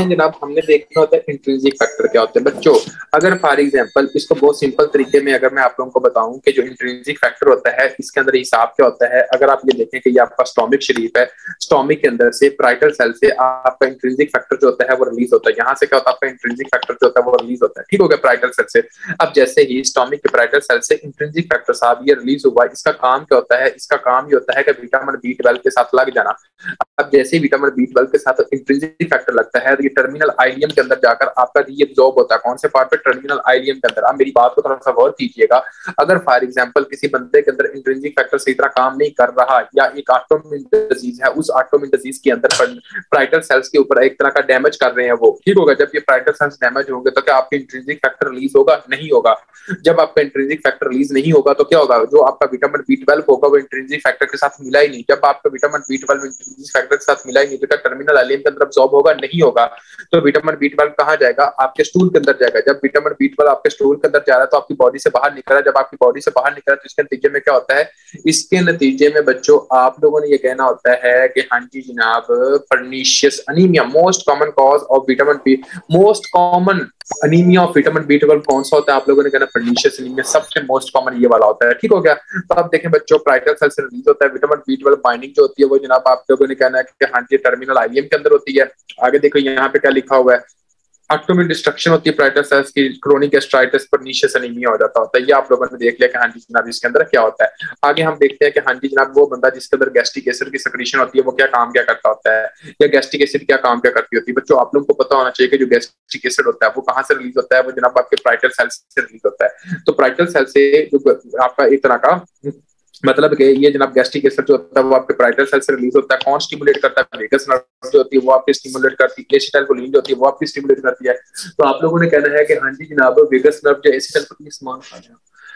हैं जनाब, हमने देखना होता है इंट्रिंसिक फैक्टर क्या होते हैं बच्चों। अगर फॉर एग्जांपल इसको बहुत सिंपल तरीके में अगर मैं आप लोगों को बताऊं कि जो इंट्रिंसिक फैक्टर होता है इसके अंदर हिसाब क्या होता है। अगर आप ये देखें कि ये आपका स्टोमिक शरीफ है, स्टोमिक के अंदर से पाराइटल सेल से आपका इंट्रिंसिक फैक्टर जो होता है वो रिलीज होता है। यहाँ से क्या होता है, आपका इंट्रिंसिक फैक्टर जो होता है वो रिलीज होता है, ठीक हो गया, पाराइटल सेल से। अब जैसे ही स्टोमिक के पाराइटल सेल से इंट्रिंसिक फैक्टर साहब ये रिलीज हुआ, इसका काम क्या होता है, इसका काम ये होता है कि विटामिन B12 के साथ लग जाना। अब जैसे ही विटामिन B12 के साथ इंट्रिंसिक फैक्टर लगता है तो ये टर्मिनल आइलियम के अंदर जाकर आपका रीअब्सॉर्ब होता है। कौन से पार्ट पे, टर्मिनल आइलियम के अंदर। अब मेरी बात को थोड़ा सा गौर कीजिएगा, अगर फॉर एग्जांपल किसी बंदे के अंदर इंट्रिंसिक फैक्टर सही तरह काम नहीं कर रहा या एक ऑटोइम्यून डिजीज है, उस ऑटोइम्यून डिजीज के अंदर पाराइटल सेल्स के ऊपर एक तरह का डैमेज कर रहे हैं वो, ठीक होगा। जब ये पाराइटल सेल्स डैमेज होंगे तो क्या आपका इंट्रिंसिक फैक्टर रिलीज होगा? नहीं होगा। जब आपका इंट्रिंसिक फैक्टर रिलीज नहीं होगा तो क्या होगा, जो आपका विटामिन B12 होगा वो इंट्रिंसिक फैक्टर के साथ मिला ही नहीं। जब आपका विटामिन B12 इंट्रिंसिक फैक्टर के साथ मिला ही नहीं तो क्या टर्मिनल आइलियम के अंदर अब्सॉर्ब होगा? नहीं होगा। तो विटामिन B12 कहाँ जाएगा? आपके स्टूल के अंदर जाएगा। जब विटामिन B12 आपके स्टूल के अंदर जा रहा है तो आपकी बॉडी से बाहर निकल रहा है। जब आपकी बॉडी से बाहर निकल रहा है तो इसके नतीजे में क्या होता है, इसके नतीजे में बच्चों आप लोगों ने ये कहना होता है कि हाँ जी जनाब, pernicious anaemia, most common cause of vitamin B, most common anaemia of vitamin B12 कौन सा होता है? आप लोगों ने कहना पर्नीशियस अनीमिया, सबसे मोस्ट कॉमन ये वाला होता है, ठीक हो गया। तो आप देखें बच्चों, पाराइटल सेल से रिलीज होता है विटामिन B12 बाइंडिंग जो होती है वो जनाब आप लोगों ने कहना है कि हाँ जी टर्मिनल आइलियम के अंदर होती है। आगे देखो यहाँ पे क्या लिखा हुआ है, ऑटोइम्यून डिस्ट्रक्शन होती है पाराइटल सेल्स की, क्रोनिक गैस्ट्राइटिस, पर्नीशियस अनीमिया हो जाता होता है। ये आप लोगों ने देख लिया कि हाँ जी जनाब इसके अंदर क्या होता है। आगे हम देखते हैं कि हाँ जी जनाब वो बंदा जिसके अंदर गैस्ट्रिक एसिड की सिक्रीशन होती है वो क्या काम क्या करता होता है, या गैस्ट्रिक एसिड क्या काम क्या करती होती है। बच्चों आप लोगों को पता होना चाहिए कि जो गैस्ट्रिक एसिड होता है वो कहाँ से रिलीज होता है, वो जनाब आपके पाराइटल सेल से रिलीज होता है। तो पाराइटल सेल से जो आपका एक तरह का मतलब कि ये जनाब गैस्ट्रिक एसिड जो होता है वो आपके पाराइटल सेल से रिलीज होता है। कौन स्टिमुलेट करता है? वेगस नर्व जो होती है वो आपकी स्टिमुलेट करती है, एसिटाइलकोलिन जो होती है वो आपकी स्टिमुलेट करती है। तो आप लोगों ने कहना है कि हाँ जी जनाब वेगस नर्व जो एसिटाइलकोलिन समान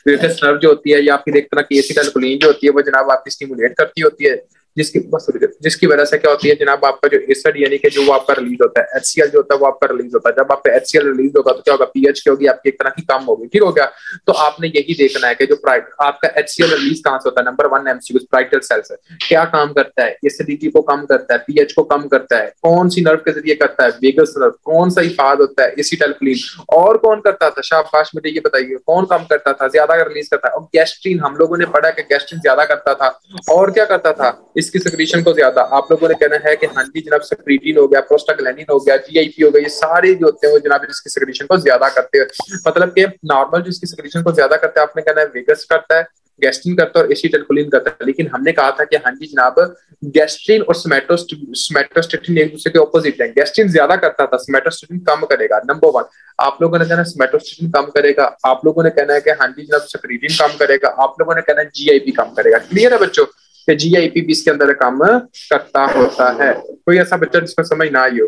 वेगस नर्व जो होती है या फिर एक तरह की एसिटाइलकोलिन जो होती है वो जनाब आपकी स्टिमुलेट करती होती है, जिसकी वजह से क्या होती है जनाब आपका जो एसिड यानी कि जो वो आपका रिलीज होता है, HCl जो होता है वो आपका रिलीज होता है। जब आपका HCl रिलीज होगा तो क्या होगा, पीएच क्या होगी आपकी एक तरह की कम होगी, ठीक हो गया। तो आपने यही देखना है कि जो आपका HCl रिलीज कहां से होता है। नंबर 1 MCQ, पाराइटल सेल से क्या काम करता है, एसिडिटी को कम करता है, पीएच को कम करता है। कौन सी नर्व के जरिए करता है? Vagus nerve. कौन सा हिफाज होता है? एसिटाइलकोलिन। और कौन करता था? शाबाश, मुझे ये बताइए कौन कम करता था, ज्यादा रिलीज करता है? और गैस्ट्रिन, हम लोगों ने पढ़ा कि गैस्ट्रिन ज्यादा करता था। और क्या करता था? इसकी सिक्रीशन को ज्यादा। आप लोगों ने कहना है कि हाँ जी जनाब सेक्रेटिन हो गया, प्रोस्टाग्लैंडिन हो गया, GIP हो गया, ये सारे जो होते हैं वो जनाब इसकी सिक्रीशन को ज्यादा करते हैं। मतलब कि नॉर्मल जो इसकी सिक्रीशन को ज्यादा करता है आपने कहना है वेगस करता है, गैस्ट्रिन करता है और एसिटाइलकोलिन करता है। लेकिन हमने कहा था कि हाँ जी जनाब गैस्ट्रिन और सोमैटोस्टेटिन एक दूसरे के ऑपोजिट है। गैस्ट्रिन ज्यादा करता था, सोमैटोस्टेटिन कम करेगा। नंबर 1 आप लोगों ने कहना है सोमैटोस्टेटिन कम करेगा, आप लोगों ने कहना है कि हाँ जी जनाब सेक्रेटिन कम करेगा, आप लोगों ने कहना है GIP कम करेगा। क्लियर है बच्चों कि GIP भी इसके अंदर काम करता होता है। कोई ऐसा बच्चा जिसमें समझ ना आई हो?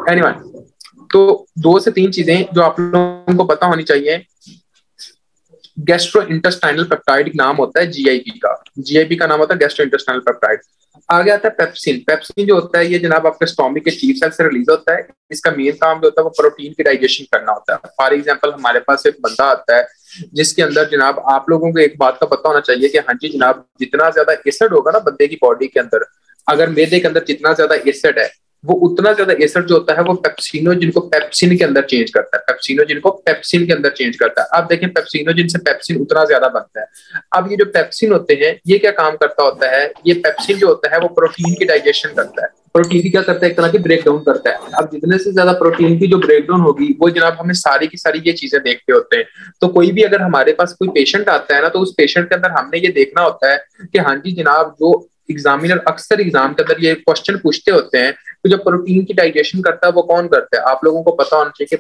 एनीवन, तो 2 से 3 चीजें जो आप लोगों को पता होनी चाहिए। गैस्ट्रो इंटेस्टाइनल पेप्टाइड नाम होता है GIP का, GIP का नाम होता है गैस्ट्रो इंटेस्टाइनल पेप्टाइड। आगे आता है पेप्सिन। पेप्सिन जो होता है ये जनाब आपके स्टोमिक के चीफ सेल से रिलीज होता है। इसका मेन काम जो होता है वो प्रोटीन की डाइजेशन करना होता है। फॉर एग्जांपल हमारे पास एक बंदा आता है जिसके अंदर जनाब आप लोगों को एक बात का पता होना चाहिए कि हाँ जी जनाब जितना ज्यादा एसिड होगा ना बंदे की बॉडी के अंदर, अगर मैदे के अंदर जितना ज्यादा एसिड है वो उतना ज्यादा एसिड जो होता है वो पेप्सिनोजिन को पेप्सिन के अंदर चेंज करता है, पेप्सिनोजिन को पेप्सिन के अंदर चेंज करता है। अब देखें पेप्सिनोजिन से पेप्सिन उतना ज्यादा बनता है। अब ये जो पेप्सिन होते हैं ये क्या काम करता होता है, ये पेप्सिन जो होता है वो प्रोटीन की डाइजेशन करता है, प्रोटीन की क्या करता है, एक तरह की ब्रेक डाउन करता है। अब जितने से ज्यादा प्रोटीन की जो ब्रेक डाउन होगी वो जनाब हमें सारी की सारी ये चीजें देखते होते हैं। तो कोई भी अगर हमारे पास कोई पेशेंट आता है ना तो उस पेशेंट के अंदर हमने ये देखना होता है कि हाँ जी जनाब जो एग्जामिनर अक्सर एग्जाम के अंदर ये क्वेश्चन पूछते होते हैं तो जो प्रोटीन की डाइजेशन करता है वो कौन करता है। आप लोगों को पता होना चाहिए कि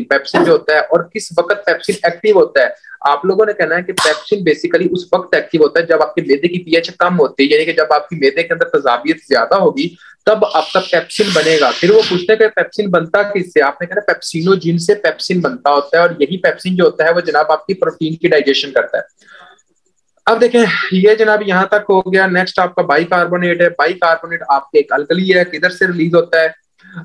पेप्सिन जो होता है और किस वक्त पेप्सिन एक्टिव होता है। आप लोगों ने कहना है कि पेप्सिन बेसिकली उस वक्त एक्टिव होता है जब आपके मैदे की पीएच कम होती है, यानी कि जब आपकी मैदे के अंदर तेजाबियत ज्यादा होगी तब आपका पेप्सिन बनेगा। फिर वो पूछते हैं कि पेप्सिन बनता किससे, आपने कहना पेप्सिनोजिन से पेप्सिन बनता होता है और यही पेप्सिन जो होता है वो जनाब आपकी प्रोटीन की डाइजेशन करता है। अब देखें ये जनाब यहाँ तक हो गया। नेक्स्ट आपका बाइकार्बोनेट है। बाइकार्बोनेट आपके एक अल्कली है, किधर से रिलीज होता है,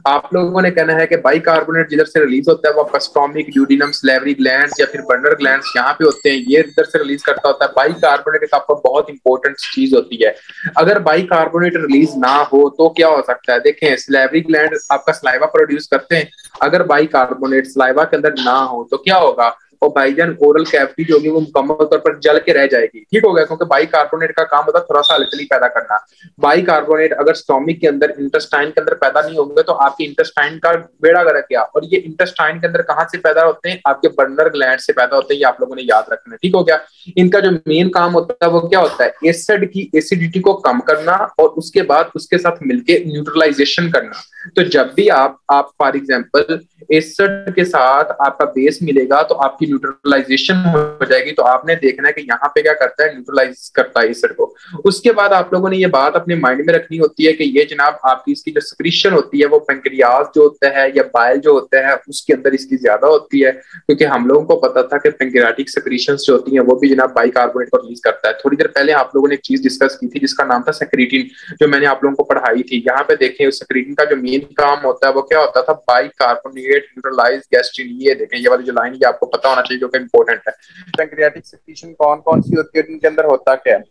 आप लोगों ने कहना है कि बाइकार्बोनेट जिधर से रिलीज होता है वो आपका स्टोमिक, ड्यूडेनम, सलेवरी ग्लैंड्स या फिर बर्नर ग्लैंड्स यहाँ पे होते हैं, ये इधर से रिलीज करता होता है। बाइकार्बोनेट एक आपका बहुत इंपॉर्टेंट चीज होती है। अगर बाइकार्बोनेट रिलीज ना हो तो क्या हो सकता है, देखें सलेवरी ग्लैंड आपका सलाइवा प्रोड्यूस करते हैं, अगर बाइकार्बोनेट सलाइवा के अंदर ना हो तो क्या होगा, और भाईजान ओरल कैविटी जो होगी वो मुकम्मल तौर पर जल के रह जाएगी, ठीक हो गया, क्योंकि बाइकार्बोनेट का काम होता है थोड़ा सा हलचली पैदा करना। बाइकार्बोनेट अगर स्टोमिक के अंदर, इंटेस्टाइन के अंदर पैदा नहीं होंगे तो आपके इंटेस्टाइन का बेड़ा गर्क गया, और ये इंटेस्टाइन के अंदर कहाँ से पैदा होते हैं, आपके बर्नर ग्लैंड से पैदा होते हैं, ये आप लोगों ने याद रखना है, ठीक हो गया। इनका जो मेन काम होता है वो क्या होता है, एसिड की एसिडिटी को कम करना और उसके बाद उसके साथ मिलके न्यूट्रलाइजेशन करना। तो जब भी आप फॉर एग्जांपल एसिड के साथ आपका बेस मिलेगा तो आपकी न्यूट्रलाइजेशन हो जाएगी, तो आपने देखना है कि यहाँ पे क्या करता है, न्यूट्रलाइज करता है एसिड को। उसके बाद आप लोगों ने ये बात अपने माइंड में रखनी होती है कि ये जनाब आपकी इसकी जो सिक्रीशन होती है वो पेंक्रियाज जो होता है या बाइल जो होता है उसके अंदर इसकी ज्यादा होती है, क्योंकि हम लोगों को पता था कि पेंक्रियाटिक सिक्रीशन जो होती है वो भी जनाब बाइकार्बोनेट को रिलीज करता है। थोड़ी देर पहले आप लोगों ने एक चीज डिस्कस की थी जिसका नाम था सेक्रीटिन, जो मैंने आप लोगों को पढ़ाई थी। यहाँ पे देखें सेक्रीटिन का जो मेन काम होता है वो क्या होता था, बाइकार्बोनेट न्यूट्रलाइज गैस्ट्रिन। ये देखें ये वाली जो लाइन ये आपको पता होना चाहिए जो कि इंपॉर्टेंट है। पेंक्रियाटिक सेक्रीशन कौन कौन सी होती है, इनके अंदर होता क्या है,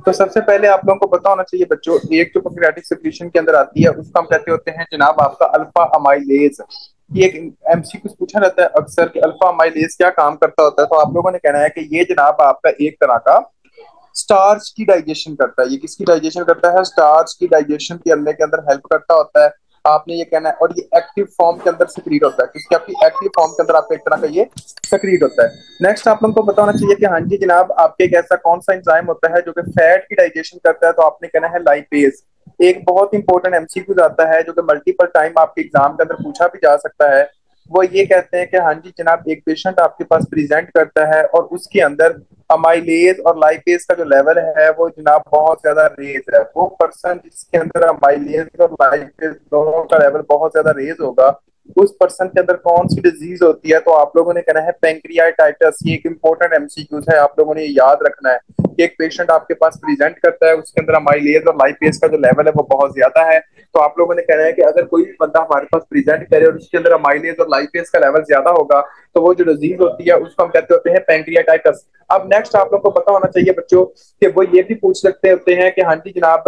तो सबसे पहले आप लोगों को पता होना चाहिए बच्चों, एक जो पेंक्रियाटिक सेक्रीशन के अंदर आती है उसको हम कहते होते हैं जनाब आपका अल्फा अमाइलेज। ये एक एमसीक्यू पूछा जाता है अक्सर कि अल्फा अमाइलेज क्या काम करता होता है, तो आप लोगों ने कहना है कि ये जनाब आपका एक तरह का स्टार्च की डाइजेशन करता है। ये किसकी डाइजेशन करता है, स्टार्च की डाइजेशन करने के अंदर हेल्प करता होता है, आपने ये कहना है। और ये एक्टिव फॉर्म के अंदर सिक्रीट होता है, किसकी, आपकी एक्टिव फॉर्म के अंदर आपका एक तरह का ये सिक्रीट होता है। नेक्स्ट आप लोगों को पता होना चाहिए कि हाँ जी जनाब आपके एक ऐसा कौन सा एंजाइम होता है जो कि फैट की डाइजेशन करता है, तो आपने कहना है लाइपेज। एक बहुत इंपॉर्टेंट एमसीक्यू आता है जो कि मल्टीपल टाइम आपके एग्जाम के अंदर पूछा भी जा सकता है। वो ये कहते हैं कि हाँ जी जनाब एक पेशेंट आपके पास प्रेजेंट करता है और उसके अंदर अमाइलेज और लाइपेज का जो लेवल है वो जनाब बहुत ज्यादा रेज है। वो पर्सन जिसके अंदर अमाइलेज और लाइपेज दोनों का लेवल बहुत ज्यादा रेज होगा, उस पर्सन के अंदर कौन सी डिजीज होती है, तो आप लोगों ने कहना है पेंक्रियाटाइटिस। ये एक इंपॉर्टेंट एमसीक्यूज है, आप लोगों ने ये याद रखना है कि एक पेशेंट आपके पास प्रेजेंट करता है उसके अंदर अमाइलेज और लाइपेज का जो लेवल है वो बहुत ज्यादा है, तो आप लोगों ने कहना है कि अगर कोई बंदा हमारे पास प्रेजेंट करे और उसके अंदर अमाइलेज और लाइपेज का लेवल ज्यादा होगा तो वो जो डिजीज होती है उसको हम कहते होते हैं पेंक्रियाटाइटिस। अब नेक्स्ट आप लोग को पता होना चाहिए बच्चों कि वो ये भी पूछ सकते होते हैं कि हाँ जी जनाब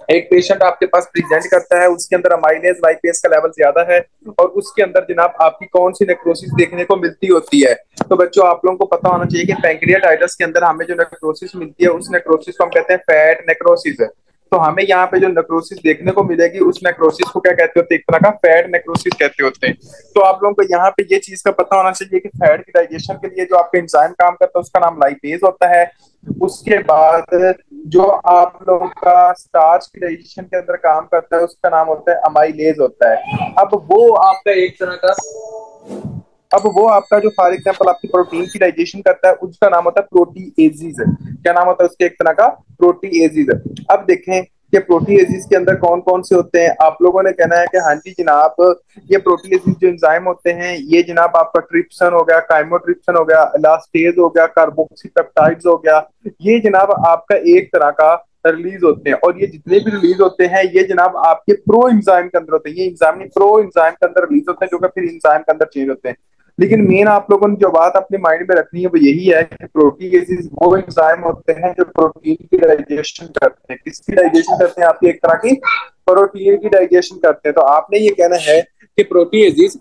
एक पेशेंट आपके पास प्रेजेंट करता है उसके अंदर अमाइलेज लाइपेज का लेवल ज्यादा है और उसके अंदर जनाब आपकी कौन सी नेक्रोसिस देखने को मिलती होती है, तो बच्चों आप लोगों को पता होना चाहिए कि पेंक्रियाटाइटिस के अंदर हमें जो नेक्रोसिस मिलती है उस नेक्रोसिस को हम कहते हैं फैट नेक्रोसिस है। तो हमें यहाँ पे जो नेक्रोसिस देखने को मिलेगी उस नेक्रोसिस को क्या कहते होते हैं, एक तरह का फैट नेक्रोसिस कहते होते हैं। तो आप लोगों को यहाँ पे ये चीज का पता होना चाहिए कि फैट की डाइजेशन के लिए जो आपका एंजाइम काम करता है उसका नाम लाइपेज होता है। उसके बाद जो आप लोगों का स्टार्च की डाइजेशन के अंदर काम करता है उसका नाम होता है अमाइलेज होता है। अब वो आपका जो फॉर एग्जाम्पल आपकी प्रोटीन की डाइजेशन करता है उसका नाम होता है प्रोटीएजीज। क्या नाम होता है उसके, एक तरह का प्रोटीएजीज। अब देखें कि प्रोटीएजीज के अंदर कौन कौन से होते हैं, आप लोगों ने कहना है कि हाँ जी जनाब ये प्रोटीएजीज जो एंजाइम होते हैं ये जनाब आपका ट्रिप्सन हो गया, काइमोट्रिप्सन हो गया, इलास्टेज हो गया, कार्बोक्सीपेप्टाइड्स हो गया, ये जनाब आपका एक तरह का रिलीज होते हैं। और ये जितने भी रिलीज होते हैं ये जनाब आपके प्रो एंजाइम के अंदर होते हैं, ये एंजाइम नहीं प्रो एंजाइम के अंदर रिलीज होते हैं जो कि फिर एंजाइम के अंदर चेंज होते हैं। लेकिन मेन आप लोगों ने जो बात अपने माइंड में रखनी है वो यही है कि प्रोटीएजेस वो एंजाइम होते हैं जो प्रोटीन की डाइजेशन करते हैं। किसकी डाइजेशन करते हैं, आपकी एक तरह की प्रोटीन की डाइजेशन करते हैं। तो आपने ये कहना है कि प्रोटीएजेस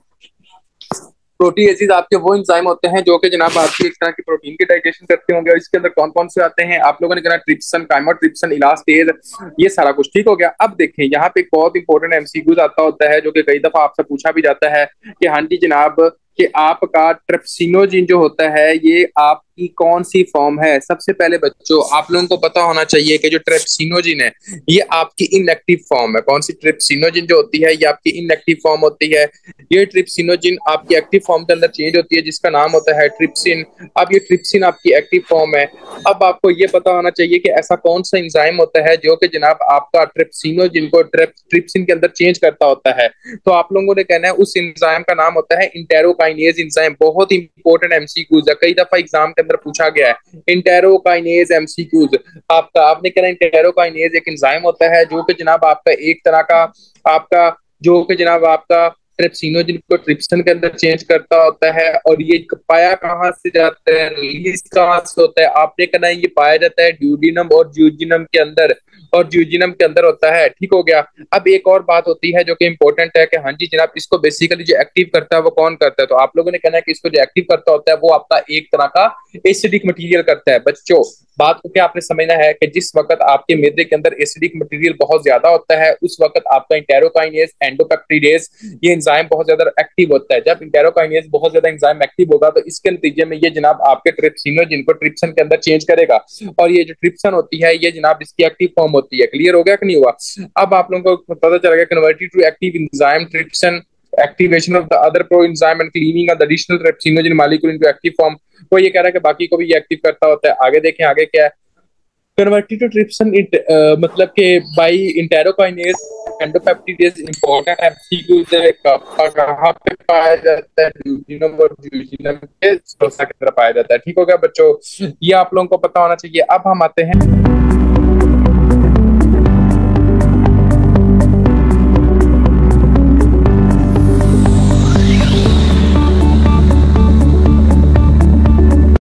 आपके वो एंजाइम होते हैं जो कि जनाब आपकी एक तरह की प्रोटीन की डाइजेशन करते होंगे। और इसके अंदर कौन कौन से आते हैं, आप लोगों ने कहना ट्रिप्सन, काइमोट्रिप्सन, इलास्टेज, ये सारा कुछ, ठीक हो गया। अब देखें यहाँ पे एक बहुत इंपॉर्टेंट एमसीक्यूज आता होता है जो कि कई दफा आपसे पूछा भी जाता है कि हाँ जी जनाब कि आपका ट्रिप्सिनोजिन जो होता है ये आपकी कौन सी फॉर्म है। सबसे पहले बच्चों आप लोगों को पता होना चाहिए कि जो ट्रिप्सिनोजिन है ये आपकी इनएक्टिव फॉर्म है। कौन सी, ट्रिप्सिनोजिन जो होती है ये आपकी इनएक्टिव फॉर्म होती है। ये ट्रिप्सिनोजिन आपकी एक्टिव फॉर्म के अंदर चेंज होती है जिसका नाम होता है ट्रिप्सिन। अब ये ट्रिप्सिन आपकी एक्टिव फॉर्म है। अब आपको ये पता होना चाहिए कि ऐसा कौन सा एंजाइम होता है जो कि जनाब आपका ट्रिप्सिनोजिन को ट्रिप्सिन के अंदर चेंज करता होता है। तो आप लोगों ने कहना है उस एंजाइम का नाम होता है इंटेरोकाइनेज एंजाइम। बहुत इंपॉर्टेंट एमसीक्यूज है, कई दफा एग्जाम के अंदर पूछा गया है इंटेरोकाइनेज एमसीक्यूज। आपने कहना इंटेरोकाइनेज एक एंजाइम होता है जो कि जनाब आपका एक तरह का आपका जो कि जनाब आपका ट्रिप्सिनोजिन को ट्रिप्सन के अंदर चेंज करता होता है। और ये पाया कहाँ से जाता है, रिलीज कहाँ से होता है, आपने कहना है ये पाया जाता है ड्यूडिनम और ज्यूजिनम के अंदर, और ज्यूजिनम के अंदर होता है। ठीक हो गया। अब एक और बात होती है जो कि इंपॉर्टेंट है कि हाँ जी जनाब, इसको बेसिकली जो एक्टिव करता है वो कौन करता है, तो आप लोगों ने कहना है कि इसको जो एक्टिव करता होता है वो आपका एक तरह का एसिडिक मटेरियल करता है। बच्चों बात को क्या आपने समझना है कि जिस वक्त आपके मैदे के अंदर एसिडिक मटेरियल बहुत ज्यादा होता है उस वक्त आपका इंटेरोकाइनेज एंडोपेक्टिडेज ये एंजाइम बहुत ज्यादा एक्टिव होता है। जब इंटेरोकाइनेज बहुत ज्यादा एंजाइम एक्टिव होगा तो इसके नतीजे में ये जनाब आपके ट्रिप्सिनोजिन को ट्रिप्सन के अंदर चेंज करेगा, और ये जो ट्रिप्सन होती है ये जनाब इसकी एक्टिव फॉर्म होती है। क्लियर हो गया कि नहीं हुआ? अब आप लोगों को पता चल गया converted to active enzyme trypsin activation of the other proenzyme and cleaning of the additional trypsinogen molecule into active form। वो ये कह रहा है कि बाकी को भी ये एक्टिव करता होता है। आगे देखें आगे क्या है, कन्वर्टेड टू ट्रिप्सन मतलब के बाय इंटेरोकाइनेज एंडोपेप्टिडेज इंपॉर्टेंट एमसीक्यू कहाँ पे पाया जाता है, ड्यूटिनम और ज्यूजिनम के स्ट्रोसा की तरफ पाया जाता है। ठीक हो गया बच्चों, ये आप लोगों को पता होना चाहिए। अब हम आते हैं